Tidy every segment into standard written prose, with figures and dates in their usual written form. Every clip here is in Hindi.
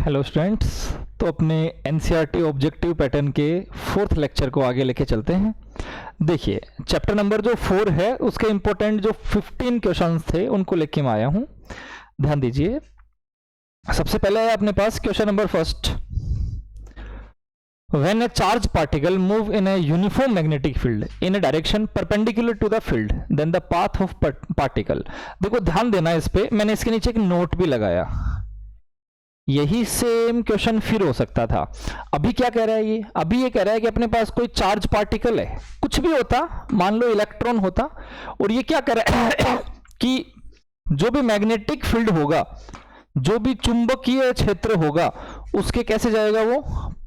Hello students. तो अपने एनसीईआरटी ऑब्जेक्टिव पैटर्न के 4th लेक्चर को आगे लेके चलते हैं। देखिए चैप्टर नंबर जो 4 है उसके इंपॉर्टेंट जो 15 क्वेश्चंस थे उनको लेके मैं आया हूं। ध्यान दीजिए। सबसे पहले है अपने पास question number first. When a charged particle move in a uniform magnetic field in a direction perpendicular to the field, then the path of particle। देखो ध्यान देना इस पे, मैंने इसके नीचे एक नोट भी लगाया। यही सेम क्वेश्चन फिर हो सकता था। अभी क्या कह रहा है ये? अभी ये कह रहा है कि अपने पास कोई चार्ज पार्टिकल है, कुछ भी होता, मान लो इलेक्ट्रॉन होता, और ये क्या कह रहा है कि जो भी मैग्नेटिक फील्ड होगा, जो भी चुंबकीय क्षेत्र होगा, उसके कैसे जाएगा वो?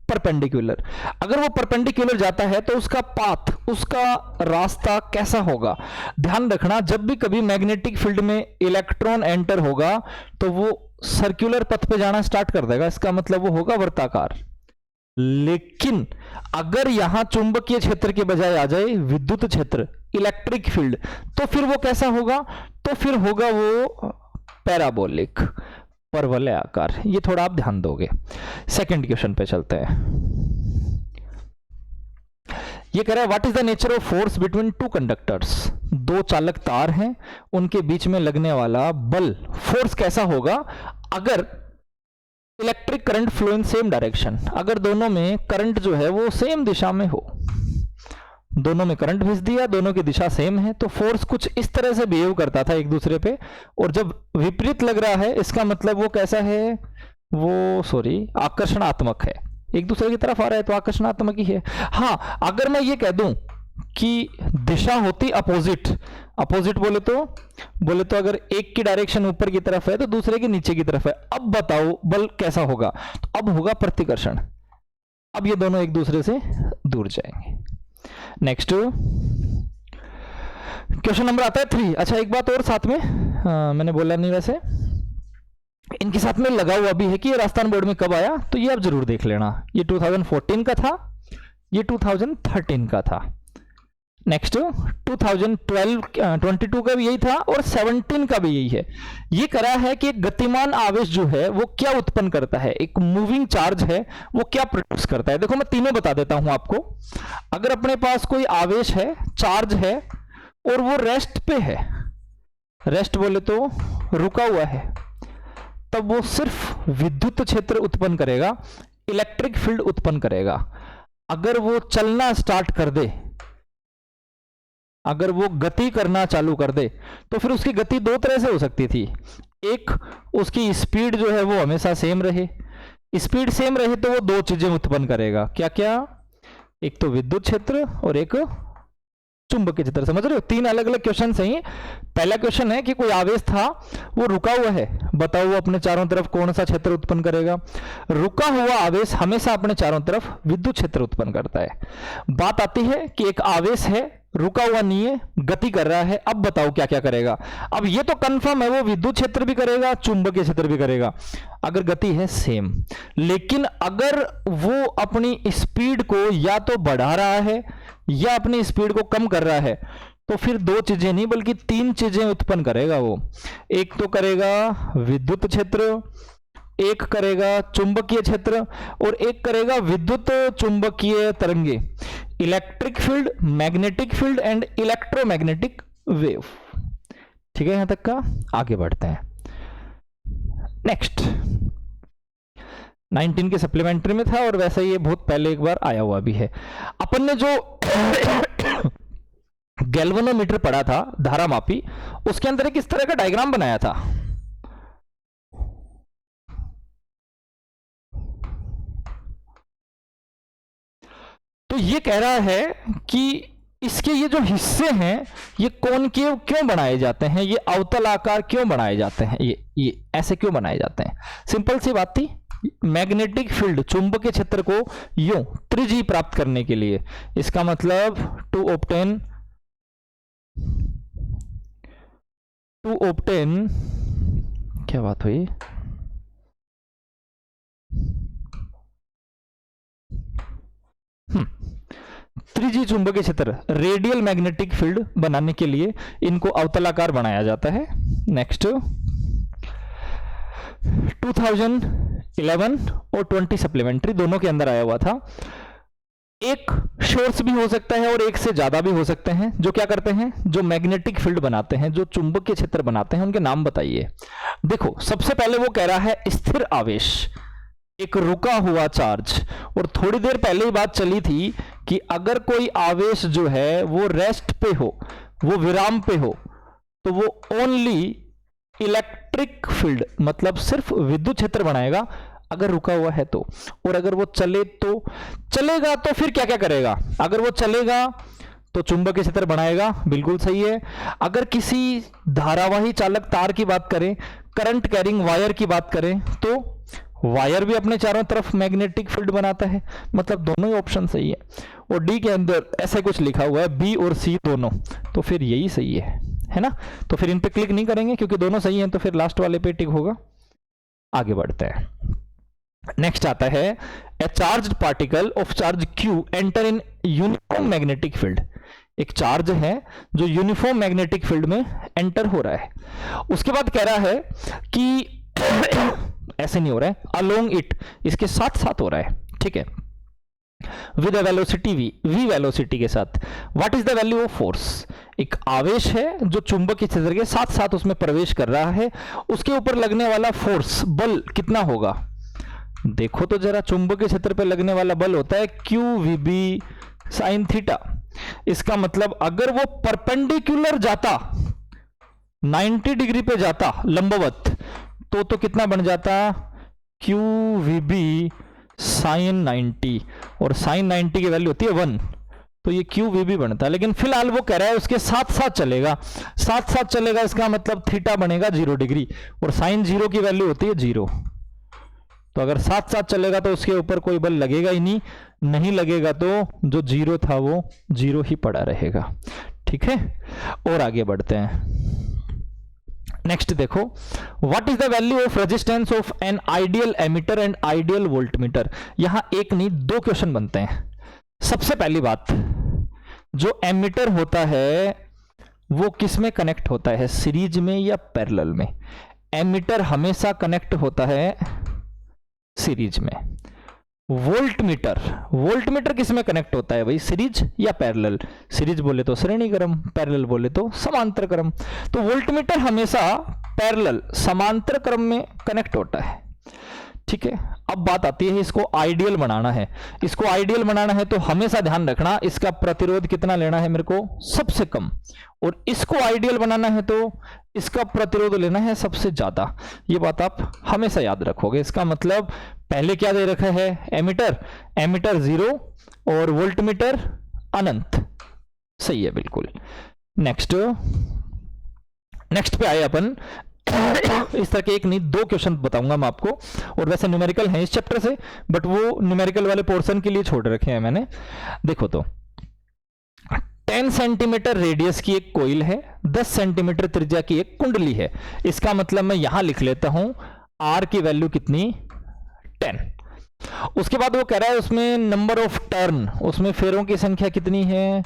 परपेंडिकुलर। अगर वो परपेंडिकुलर जाता है तो उसका पाथ, उसका रास्ता कैसा होगा? ध्यान रखना, जब भी कभी मैग्नेटिक फील्ड में इलेक्ट्रॉन एंटर होगा तो वो सर्कुलर पथ पे जाना स्टार्ट कर देगा, इसका मतलब वो होगा वर्ताकार। लेकिन अगर यहां चुंबकीय क्षेत्र के बजाय आ जाए विद्युत क्षेत्र, इलेक्ट्रिक फील्ड, तो फिर वो कैसा होगा? तो फिर होगा वो पैराबोलिक, परवलय आकार। ये थोड़ा आप ध्यान दोगे। सेकंड क्वेश्चन पे चलते हैं। ये कह रहा है what is the nature of force between two conductors. दो चालक तार हैं, उनके बीच में लगने वाला बल, फोर्स कैसा होगा अगर electric current flow in same direction, अगर दोनों में करंट जो है वो सेम दिशा में हो। दोनों में करंट भेज दिया, दोनों की दिशा सेम है, तो फोर्स कुछ इस तरह से बिहेव करता था एक दूसरे पे, और जब विपरीत लग रहा है इसका मतलब वो कैसा है? वो आकर्षणात्मक है। एक दूसरे की तरफ आ रहा है तो आकर्षणात्मक ही है। हाँ, अगर मैं ये कह दूं कि दिशा होती अपोजिट, अपोजिट बोले तो अगर एक की डायरेक्शन ऊपर की तरफ है तो दूसरे की नीचे की तरफ है, अब बताओ बल कैसा होगा? तो अब होगा प्रतिकर्षण। अब ये दोनों एक दूसरे से दूर जाएंगे। नेक्स्ट क्वेश्चन नंबर आता है 3। अच्छा, एक बात और साथ में मैंने बोला नहीं, वैसे इनके साथ में लगा हुआ भी है कि ये राजस्थान बोर्ड में कब आया, तो ये आप जरूर देख लेना। ये 2014 का था, ये 2013 का था। नेक्स्ट 2022 का भी यही था, और 17 का भी यही है। ये करा है कि एक गतिमान आवेश जो है वो क्या उत्पन्न करता है, एक मूविंग चार्ज है वो क्या प्रोड्यूस करता है। देखो मैं तीनों बता देता हूं आपको। अगर अपने पास कोई आवेश है, चार्ज है, और वो रेस्ट पे है, रेस्ट बोले तो रुका हुआ है, तब वो सिर्फ विद्युत क्षेत्र उत्पन्न करेगा, इलेक्ट्रिक फील्ड उत्पन्न करेगा। अगर वो चलना स्टार्ट कर दे, अगर वो गति करना चालू कर दे, तो फिर उसकी गति दो तरह से हो सकती थी। एक, उसकी स्पीड जो है वो हमेशा सेम रहे। स्पीड सेम रहे तो वो दो चीजें उत्पन्न करेगा। क्या क्या? एक तो विद्युत क्षेत्र और एक चुंबकीय क्षेत्र। समझ रहे हो? तीन अलग अलग क्वेश्चन हैं। पहला क्वेश्चन है कि कोई आवेश था, वो रुका हुआ है, बताओ वो अपने चारों तरफ कौन सा क्षेत्र उत्पन्न करेगा? रुका हुआ आवेश हमेशा अपने चारों तरफ विद्युत क्षेत्र उत्पन्न करता है। बात आती है कि एक आवेश है, रुका हुआ नहीं है, गति कर रहा है, अब बताओ क्या क्या करेगा? अब ये तो कंफर्म है वो विद्युत क्षेत्र भी करेगा, चुंबकीय क्षेत्र भी करेगा, अगर गति है सेम। लेकिन अगर वो अपनी स्पीड को या तो बढ़ा रहा है या अपनी स्पीड को कम कर रहा है, तो फिर दो चीजें नहीं बल्कि तीन चीजें उत्पन्न करेगा वो। एक तो करेगा विद्युत क्षेत्र, एक करेगा चुंबकीय क्षेत्र, और एक करेगा विद्युत चुंबकीय तरंगे, electric field, magnetic field and electromagnetic wave. ठीक है, यहां तक का। आगे बढ़ते हैं। नेक्स्ट 19 के सप्लीमेंट्री में था, और वैसे ये बहुत पहले एक बार आया हुआ भी है। अपन ने जो गैल्वेनोमीटर पढ़ा था, धारा मापी, उसके अंदर एक इस तरह का डायग्राम बनाया था। तो ये कह रहा है कि इसके ये जो हिस्से हैं ये कॉनकेव क्यों बनाए जाते हैं, ये अवतल आकार क्यों बनाए जाते हैं, ये ऐसे क्यों बनाए जाते हैं? सिंपल सी बात थी, मैग्नेटिक फील्ड, चुंबकीय क्षेत्र को यूं त्रिज्यीय प्राप्त करने के लिए। इसका मतलब टू ऑब्टेन क्या बात हुई? त्रिज्यीय चुंबकीय क्षेत्र, रेडियल मैग्नेटिक फील्ड बनाने के लिए इनको अवतलाकार बनाया जाता है। नेक्स्ट 11 और 20 सप्लीमेंट्री दोनों के अंदर आया हुआ था। एक सोर्स भी हो सकता है और एक से ज्यादा भी हो सकते हैं, जो क्या करते हैं, जो मैग्नेटिक फील्ड बनाते हैं, जो चुंबकीय क्षेत्र बनाते हैं, उनके नाम बताइए। देखो सबसे पहले वो कह रहा है स्थिर आवेश, एक रुका हुआ चार्ज। और थोड़ी देर पहले ही बात चली थी कि अगर कोई आवेश जो है वो रेस्ट पे हो, वो विराम पे हो, तो वो ओनली इलेक्ट्रिक फील्ड मतलब सिर्फ विद्युत क्षेत्र बनाएगा अगर रुका हुआ है तो। और अगर वो चलेगा तो फिर क्या क्या करेगा, अगर वो चलेगा तो चुंबकीय क्षेत्र बनाएगा, बिल्कुल सही है। अगर किसी धारावाही चालक तार की बात करें, करंट कैरिंग वायर की बात करें, तो वायर भी अपने चारों तरफ मैग्नेटिक फील्ड बनाता है, मतलब दोनों ही ऑप्शन सही है। और डी के अंदर ऐसा कुछ लिखा हुआ है बी और सी दोनों, तो फिर यही सही है ना। तो फिर इन पे क्लिक नहीं करेंगे क्योंकि दोनों सही हैं, तो फिर लास्ट वाले पे टिक होगा। आगे बढ़ते हैं। नेक्स्ट आता है a charged particle of charge q enter in uniform magnetic field. एक चार्ज है जो यूनिफॉर्म मैग्नेटिक फील्ड में एंटर हो रहा है। उसके बाद कह रहा है कि ऐसे नहीं हो रहा है, अलोंग इट, इसके साथ साथ हो रहा है, ठीक है, with a velocity v velocity के साथ। What is the value of force? एक आवेश है जो चुंबकीय क्षेत्र के साथ साथ उसमें प्रवेश कर रहा है, उसके ऊपर लगने वाला फोर्स बल कितना होगा? देखो तो जरा, चुंबकीय क्षेत्र पे लगने वाला बल होता है QVB sin थीटा। इसका मतलब अगर वो परपेंडिकुलर जाता, 90 डिग्री पे जाता लंबवत, तो कितना बन जाता? QVB sin 90, और sin 90 की वैल्यू होती है 1, तो ये QVB बनता है। लेकिन फिलहाल वो कह रहा है उसके साथ साथ चलेगा, साथ साथ चलेगा, इसका मतलब थीटा बनेगा 0 डिग्री, और sin 0 की वैल्यू होती है 0। तो अगर साथ साथ चलेगा तो उसके ऊपर कोई बल लगेगा ही नहीं लगेगा तो जो 0 था वो 0 ही पड़ा रहेगा, ठीक है। और आगे बढ़ते हैं। नेक्स्ट देखो, what is the value of resistance of an ideal ammeter and ideal voltmeter. यहां एक नहीं 2 क्वेश्चन बनते हैं। सबसे पहली बात, जो एमीटर होता है वो किस में कनेक्ट होता है, सीरीज में या पैरेलल में? एमीटर हमेशा कनेक्ट होता है सीरीज में। वोल्टमीटर किस में कनेक्ट होता है भाई, सीरीज या पैरेलल? सीरीज बोले तो श्रेणी क्रम, पैरेलल बोले तो समांतर क्रम। तो वोल्टमीटर हमेशा पैरेलल समांतर क्रम में कनेक्ट होता है, ठीक है। अब बात आती है इसको आइडियल बनाना है। इसको आइडियल बनाना है तो हमेशा ध्यान रखना इसका प्रतिरोध कितना लेना है मेरे को, सबसे कम। और इसको आइडियल बनाना है तो इसका प्रतिरोध लेना है सबसे ज्यादा। ये बात आप हमेशा याद रखोगे। इसका मतलब पहले क्या दे रखा है, एमीटर 0 और वोल्टमीटर अनंत, सही है बिल्कुल। नेक्स्ट पे आए अपन। इस तरह के एक नहीं 2 क्वेश्चन बताऊंगा मैं आपको, और वैसे न्यूमेरिकल हैं इस चैप्टर से, बट वो न्यूमेरिकल वाले पोर्शन के लिए छोड़ रखे हैं मैंने। देखो तो 10 सेंटीमीटर रेडियस की एक कोइल है, 10 सेंटीमीटर त्रिज्या की एक कुंडली है। इसका मतलब मैं यहां लिख लेता हूं R की वैल्यू कितनी, 10। उसके बाद वो कह रहा है उसमें नंबर ऑफ टर्न, उसमें फेरों की संख्या कितनी है,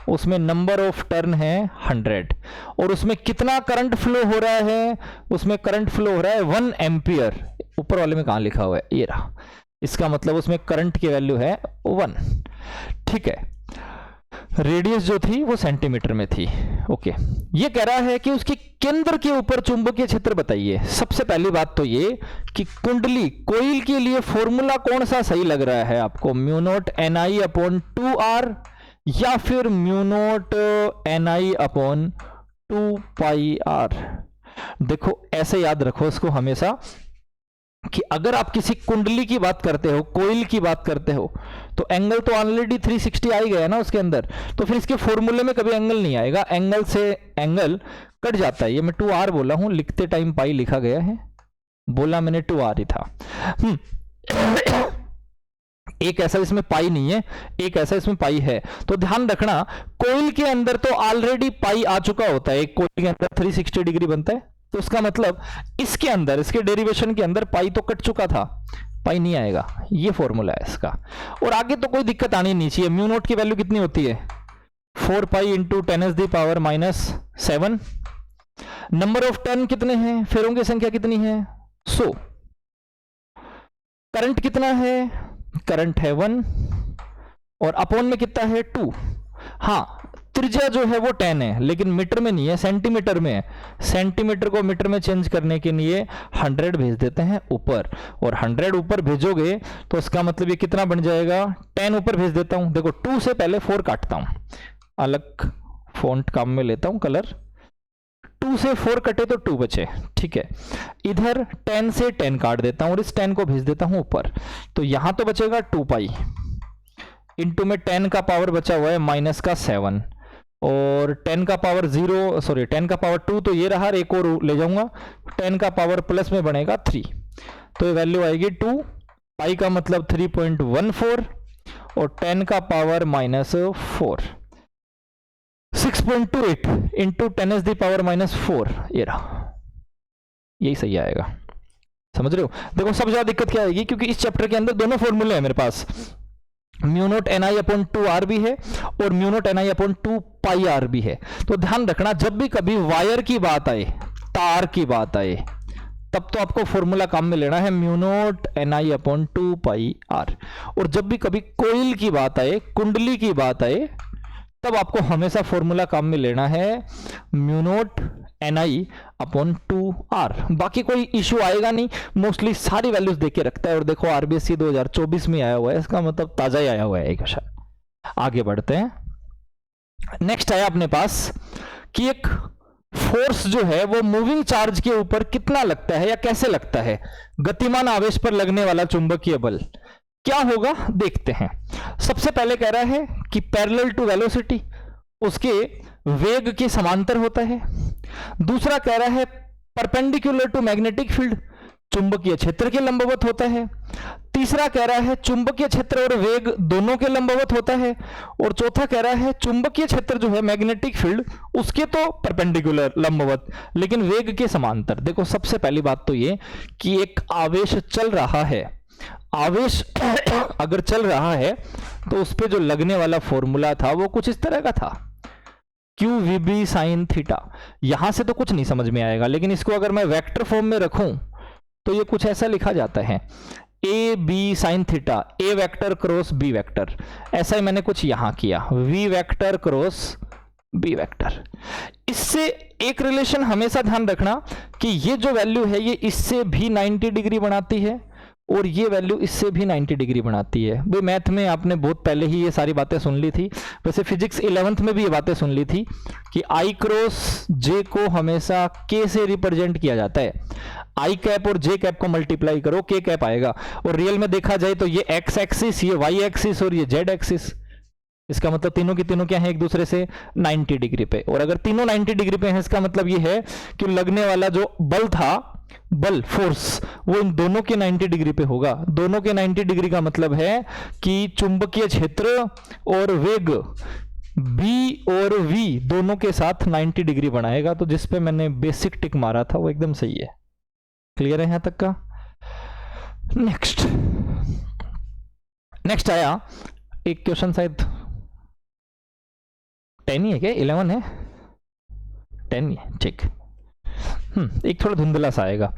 उसमें नंबर ऑफ टर्न है 100। और उसमें कितना करंट फ्लो हो रहा है, उसमें करंट फ्लो हो रहा है 1 एम्पियर। ऊपर वाले में कहां लिखा हुआ है, ये रहा। इसका मतलब उसमें करंट की वैल्यू है 1, ठीक है। रेडियस जो थी वो सेंटीमीटर में थी, ओके। ये कह रहा है कि उसके केंद्र के ऊपर चुंबकीय क्षेत्र बताइए। सबसे पहली बात तो ये कि कुंडली कोइल के लिए फॉर्मूला कौन सा सही लग रहा है आपको, mu naught Ni upon 2R या फिर mu naught Ni upon 2πr। देखो ऐसे याद रखो इसको हमेशा कि अगर आप किसी कुंडली की बात करते हो, कोइल की बात करते हो, तो एंगल तो ऑलरेडी 360 आ ही गया ना उसके अंदर, तो फिर इसके फॉर्मूले में कभी एंगल नहीं आएगा, एंगल से एंगल कट जाता है। ये मैं 2r बोला हूं, लिखते टाइम पाई लिखा गया है, बोला मैंने 2r ही था। एक ऐसा इसमें पाई नहीं है, एक ऐसा इसमें पाई है। तो ध्यान रखना कोइल के अंदर तो ऑलरेडी पाई आ चुका होता है, एक कोइल के अंदर 360 डिग्री बनता है, तो उसका मतलब इसके अंदर, इसके डेरिवेशन के अंदर पाई तो कट चुका था, पाई नहीं आएगा। ये फॉर्मूला है इसका। और आगे तो कोई दिक्कत आनी नहीं चाहिए। म्यू नोट की वैल्यू कितनी होती है, 4 pi into 10⁻⁻⁷। Number of turn कितने हैं, फेरों की संख्या कितनी है, 100। करंट कितना है, करंट है 1 और अपॉन में कितना है 2। हाँ त्रिज्या जो है वो 10 है लेकिन मीटर में नहीं है, सेंटीमीटर में है। सेंटीमीटर को मीटर में चेंज करने के लिए 100 भेज देते हैं ऊपर, और 100 ऊपर भेजोगे तो इसका मतलब ये कितना बन जाएगा, 10 ऊपर भेज देता हूं। देखो 2 से पहले 4 काटता हूं, अलग फॉन्ट काम में लेता हूं कलर। 2 से 4 कटे तो 2 बचे, ठीक है। इधर 10 से 10 काट देता हूं और इस 10 को भेज देता हूं ऊपर, तो यहां तो बचेगा 2 पाई इंटू में 10 का पावर बचा हुआ है माइनस का 7 और 10 का पावर 10 का पावर 2 तो ये रहा, एक और ले जाऊंगा, 10 का पावर प्लस में बनेगा 3, तो ये वैल्यू आएगी 2 पाई का मतलब 3.14 और 10 का power minus 4 6.28 into 10 the power minus 4, ये रहा, यही सही आएगा। समझ रहे हो? देखो सबसे ज्यादा दिक्कत क्या आएगी, क्योंकि इस चैप्टर के अंदर दोनों फॉर्मूले हैं मेरे पास, mu not N I upon 2 R भी है और mu not N I upon 2 pi R भी है। तो ध्यान रखना जब भी कभी वायर की बात आए, तार की बात आए, तब तो आपको फॉर्मूला काम में लेना है mu not N I upon 2 pi R, और जब भी कभी कोइल की बात आए, कुंडली की बात आए, तब आपको हमेशा फॉर्मूला काम में लेना है mu not N I upon 2 R. बाकी कोई इश्यू आएगा नहीं, मोस्टली सारी वैल्यूज देके रखता है। और देखो आरबीएससी 2024 में आया हुआ है, इसका मतलब ताजा ही आया हुआ है एक क्वेश्चन। आगे बढ़ते हैं, नेक्स्ट आया अपने पास कि एक फोर्स जो है वो मूविंग चार्ज के ऊपर कितना लगता है या कैसे लगता है, गतिमान आवेश पर लगने वाला चुंबकीय बल क्या होगा देखते हैं। सबसे पहले कह रहा है कि पैरेलल टू वेलोसिटी, उसके वेग के समांतर होता है। दूसरा कह रहा है परपेंडिकुलर टू मैग्नेटिक फील्ड, चुंबकीय क्षेत्र के लंबवत होता है। तीसरा कह रहा है चुंबकीय क्षेत्र और वेग दोनों के लंबवत होता है। और चौथा कह रहा है चुंबकीय क्षेत्र जो है मैग्नेटिक फील्ड उसके तो परपेंडिकुलर लंबवत लेकिन वेग के समांतर। देखो सबसे पहली बात तो ये कि एक आवेश चल रहा है, आवेश अगर चल रहा है तो उस पर जो लगने वाला फॉर्मूला था वो कुछ इस तरह का था, Q V B sine theta. यहां से तो कुछ नहीं समझ में आएगा, लेकिन इसको अगर मैं वेक्टर फॉर्म में रखूं तो ये कुछ ऐसा लिखा जाता है, A B sine theta, A vector cross B vector. ऐसा ही मैंने कुछ यहां किया, V vector cross B vector. इससे एक रिलेशन हमेशा ध्यान रखना कि ये जो वैल्यू है ये इससे भी 90 डिग्री बनाती है और ये वैल्यू इससे भी 90 डिग्री बनाती है। भाई मैथ में आपने बहुत पहले ही ये सारी बातें सुन ली थी, वैसे फिजिक्स 11th में भी ये बातें सुन ली थी कि आई क्रॉस जे को हमेशा के से रिप्रेजेंट किया जाता है। आई कैप और जे कैप को मल्टीप्लाई करो, के कैप आएगा। और रियल में देखा जाए तो ये एक्स एक्सिस, ये वाई एक्सिस और ये जेड एक्सिस, इसका मतलब तीनों की तीनों क्या है एक दूसरे से 90 डिग्री पे। और अगर तीनों 90 डिग्री पे हैं इसका मतलब ये है कि लगने वाला जो बल था, बल फोर्स, वो इन दोनों के 90 डिग्री पे होगा। दोनों के 90 डिग्री का मतलब है कि चुंबकीय क्षेत्र और वेग बी और वी दोनों के साथ 90 डिग्री बनाएगा। तो जिस पे मैंने बेसिक टिक मारा था वो एकदम सही है। क्लियर है यहां तक का? नेक्स्ट आया एक क्वेश्चन, शायद 10 ही है क्या, 11 है, 10 ही है, ठीक। एक थोड़ा धुंधला सा आएगा।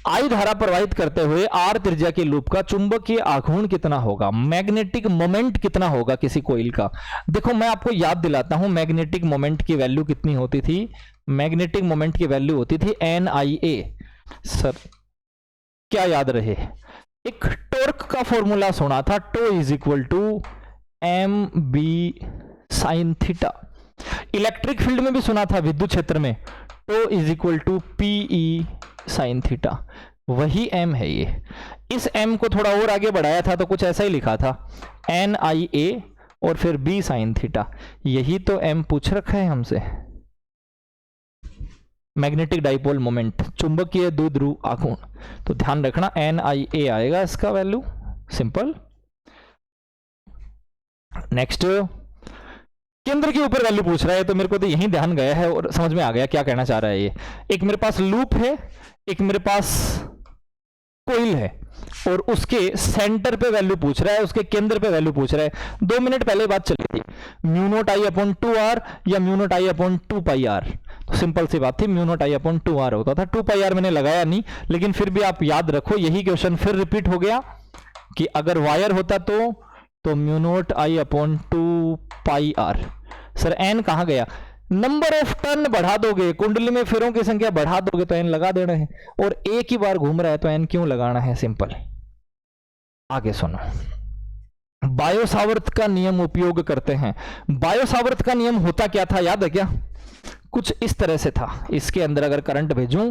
आई धारा प्रवाहित करते हुए आर त्रिज्या के लूप का चुंबकीय आघूर्ण कितना होगा, मैग्नेटिक मोमेंट कितना होगा किसी कोइल का। देखो मैं आपको याद दिलाता हूं मैग्नेटिक मोमेंट की वैल्यू कितनी होती थी। मैग्नेटिक मोमेंट की वैल्यू होती थी NIA। सर क्या याद रहे, एक टॉर्क का फॉर्मूला सुना था, tau is equal to MB sine theta. Electric field में भी सुना था, विद्युत क्षेत्र में, tau is equal to PE sine theta. वही M है ये। इस M को थोड़ा और आगे बढ़ाया था तो कुछ ऐसा ही लिखा था, NIA और फिर B साइन थीटा। यही तो M पूछ रखा है हमसे, मैग्नेटिक डाइपोल मोमेंट, चुंबकीय द्विध्रुव आघूर्ण। तो ध्यान रखना NIA आएगा इसका वैल्यू, सिंपल। नेक्स्ट, केंद्र के ऊपर वैल्यू पूछ रहा है तो मेरे को तो यही ध्यान गया है और समझ में आ गया क्या कहना चाह रहा है ये। एक मेरे पास लूप है, एक मेरे पास कोइल है और उसके सेंटर पे वैल्यू पूछ रहा है, उसके केंद्र पे वैल्यू पूछ रहा है। 2 मिनट पहले बात चली थी, mu naught I upon 2r या mu naught I upon 2 pi R. तो सिंपल सी बात थी, mu naught I upon 2r होता था। 2 पाई आर मैंने लगाया नहीं, लेकिन फिर भी आप याद रखो, यही क्वेश्चन फिर रिपीट हो गया कि अगर वायर होता तो mu naught I upon 2 pi R. Sir N कहाँ गया? नंबर ऑफ टर्न बढ़ा दोगे, कुंडली में फेरों की संख्या बढ़ा दोगे तो एन लगा देना है, और एक ही बार घूम रहा है तो एन क्यों लगाना है? सिंपल। आगे सुनो, बायो-सावर्त का नियम उपयोग करते हैं। बायो-सावर्त का नियम होता क्या था, याद है क्या? कुछ इस तरह से था। इसके अंदर अगर करंट भेजूं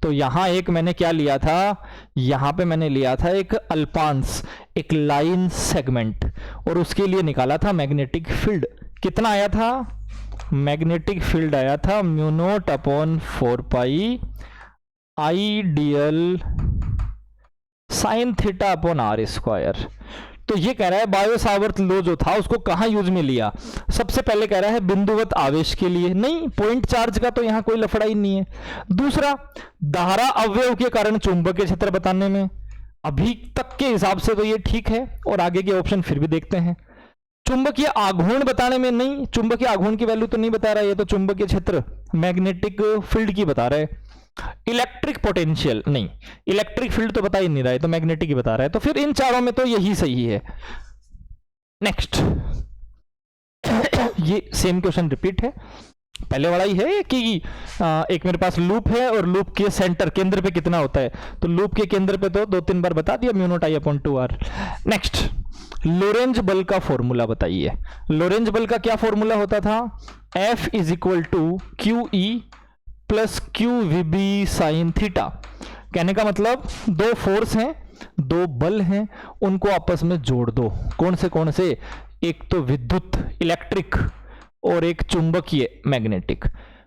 तो यहां एक मैंने क्या लिया था, यहां पे मैंने लिया था एक अल्पांश, एक लाइन सेगमेंट, और उसके लिए निकाला था मैग्नेटिक फील्ड। कितना आया था? मैग्नेटिक फील्ड आया था mu naught upon 4 pi ideal sine theta upon R square. तो ये कह रहा है बायो-सावर्त लॉ जो था उसको कहां यूज में लिया? सबसे पहले कह रहा है बिंदुवत आवेश के लिए, नहीं पॉइंट चार्ज का तो यहां कोई लफड़ा ही नहीं है। दूसरा, धारा अवयव के कारण चुंबकीय क्षेत्र बताने में, अभी तक के हिसाब से तो ये ठीक है, और आगे के ऑप्शन फिर भी देखते हैं। चुंबकीय आघूर्ण बताने में, नहीं चुंबकीय आघूर्ण की वैल्यू तो नहीं बता रहा है, ये तो चुंबकीय क्षेत्र मैग्नेटिक फील्ड की बता रहा है। इलेक्ट्रिक पोटेंशियल, नहीं इलेक्ट्रिक फील्ड तो बता ही नहीं रहा है, तो मैग्नेटिक ही बता रहा है। तो फिर इन चारों में तो यही सही है। नेक्स्ट, ये सेम क्वेश्चन रिपीट है, पहले वाला ही है कि एक मेरे पास लूप है और लूप के सेंटर केंद्र पे कितना होता है, तो लूप के केंद्र पे तो 2-3 बार बता दिया, mu naught I upon 2r। Next, Lorentz बल का फॉर्मूला बताइए। लोरेंज बल का क्या फॉर्मूला होता था? F is equal to Q E plus Q V B sine theta. कहने का मतलब दो फोर्स हैं, दो बल हैं, उनको आपस में जोड़ दो। कौन से? एक तो विद्युत इलेक्ट्रिक और एक चुंबकीय मैग्नेटिक।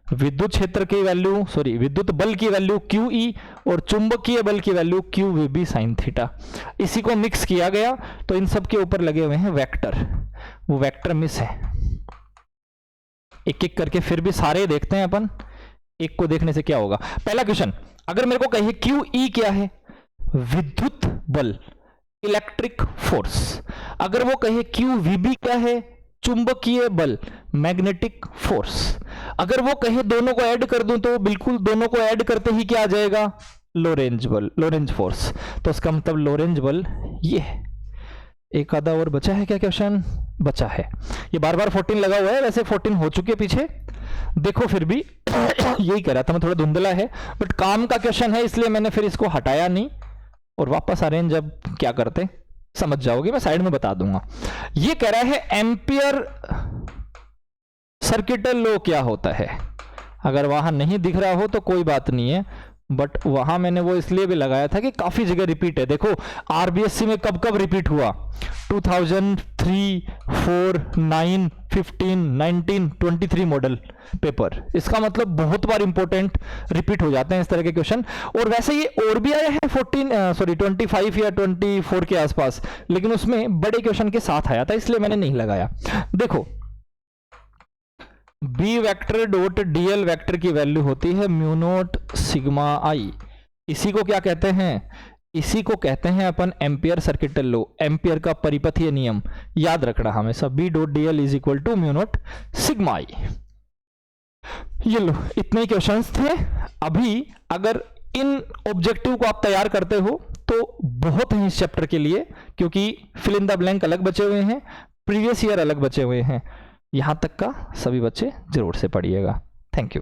विद्युत क्षेत्र की वैल्यू, सॉरी विद्युत बल की वैल्यू क्यू ई और चुंबकीय बल की value Q V B sine theta. इसी को मिक्स किया गया तो इन सब के ऊपर लगे हुए हैं वेक्टर, वो वेक्टर मिस है। एक एक करके फिर भी सारे देखते हैं अपन, एक को देखने से क्या होगा। पहला क्वेश्चन, अगर मेरे को कहिए क्यू ई क्या है? विद्युत बल, इलेक्ट्रिक फोर्स। अगर वो कहे क्यू वी बी क्या है? चुंबकीय बल, मैग्नेटिक फोर्स। अगर वो कहे दोनों को ऐड कर दूं तो बिल्कुल दोनों को ऐड करते ही क्या आ जाएगा? लोरेंज बल, लोरेंज फोर्स। तो इसका मतलब लोरेंज बल ये है। एक आधा और बचा है क्या क्वेश्चन? बचा है। ये बार बार 14 लगा हुआ है, वैसे 14 हो चुके पीछे, देखो फिर भी यही कह रहा था मैं, थोड़ा धुंधला है बट काम का क्वेश्चन है, इसलिए मैंने फिर इसको हटाया नहीं और वापस अरेंज जब क्या करते समझ जाओगे, मैं साइड में बता दूंगा। ये कह रहा है एम्पियर सर्किटल लॉ क्या होता है। अगर वहां नहीं दिख रहा हो तो कोई बात नहीं है, बट वहां मैंने वो इसलिए भी लगाया था कि काफी जगह रिपीट है। देखो आरबीएससी में कब कब रिपीट हुआ? 2003, 4, 9, 15, 19, 23 मॉडल पेपर। इसका मतलब बहुत बार इंपॉर्टेंट रिपीट हो जाते हैं इस तरह के क्वेश्चन। और वैसे ये और भी आया है 25 या 24 के आसपास, लेकिन उसमें बड़े क्वेश्चन के साथ आया था, इसलिए मैंने नहीं लगाया। देखो B vector dot DL vector की वैल्यू होती है म्यू नॉट सिग्मा आई। इसी को क्या कहते हैं? इसी को कहते हैं अपन एम्पियर सर्किटल लॉ, एम्पियर का परिपथीय नियम। याद रखना हमेशा, B dot DL is equal to mu not sigma I. ये लो, इतने क्वेश्चंस थे। अभी अगर इन ऑब्जेक्टिव को आप तैयार करते हो तो बहुत है इस चैप्टर के लिए, क्योंकि फिल इन द ब्लैंक अलग बचे हुए हैं, प्रीवियस ईयर अलग बचे हुए हैं। यहां तक का सभी बच्चे जरूर से पढ़िएगा। Thank you.